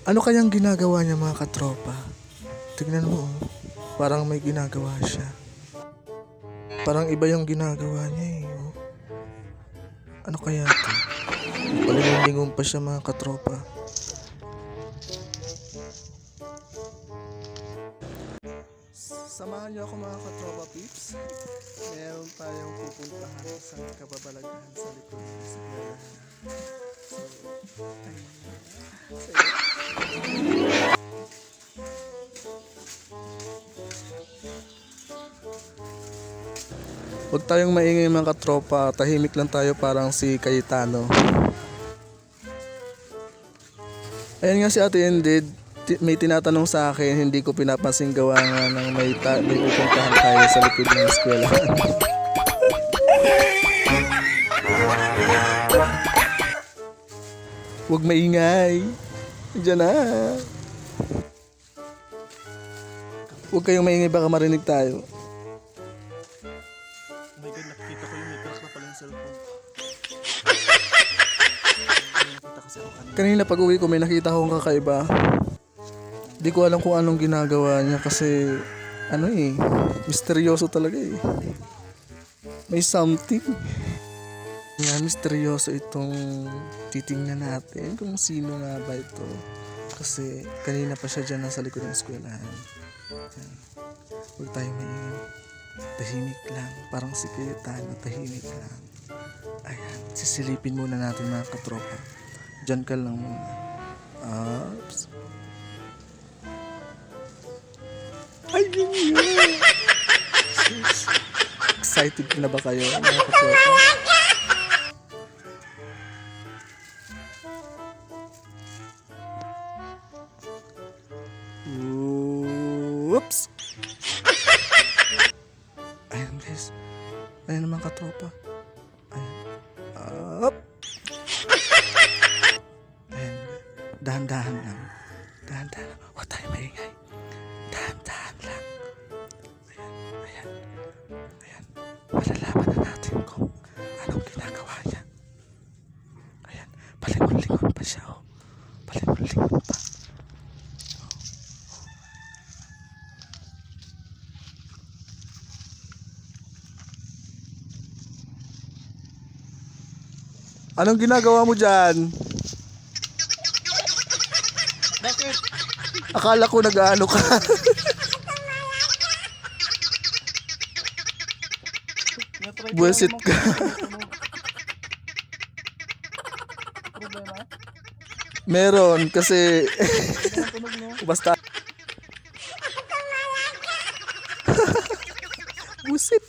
Ano kayang ginagawa niya mga katropa? Tignan mo, oh. Parang may ginagawa siya. Parang iba yung ginagawa niya eh. Oh. Ano kaya ito? Palingon-lingon pa siya mga katropa. Samahan niyo ako mga katropa peeps. Meron tayong pupuntahan sa kababalaghan sa likod ng eskwelahan. So, ayun. Huwag tayong maingay mga katropa, tahimik lang tayo parang si Cayetano. Ayan nga si Ate Ended, may tinatanong sa akin, hindi ko pinapansin gawa nga ng may pupuntahan tayo sa likod ng eskwelahan. Huwag maingay, diyan na. Huwag kayong maingay baka marinig tayo. Oh my God, nakikita ko yung may crack na pala yung cellphone. Kanina pag uwi ko may nakita akong kakaiba. Di ko alam kung anong ginagawa niya kasi misteryoso talaga eh. May something. Nga, misteryoso itong titingnan natin kung sino nga ba ito. Kasi kanina pa siya dyan nasa likod ng eskwelahan. Huwag tayo maingay. Tahimik lang. Parang si Cayetano, tahimik lang. Ayan, sisilipin muna natin mga katropa. Diyan ka lang muna. Oops. Ay, ganyan! Excited na ba kayo mga katropa? Oops! Ayan guys. Ayan naman katropa. Ayan. Up! Ayan. Dahan-dahan lang. Dahan-dahan lang. Huwag tayo maingay. Dahan-dahan lang. Ayan. Ayan. Ayan. Malalaman na natin kung anong ginagawa niya. Ayan. Palingon-lingon pa siya. Oh. Palingon-lingon pa. Anong ginagawa mo dyan? Bakit? Akala ko nag-aano ka. Buwisit ka. Problema? Meron kasi Tunog mo? basta buwisit.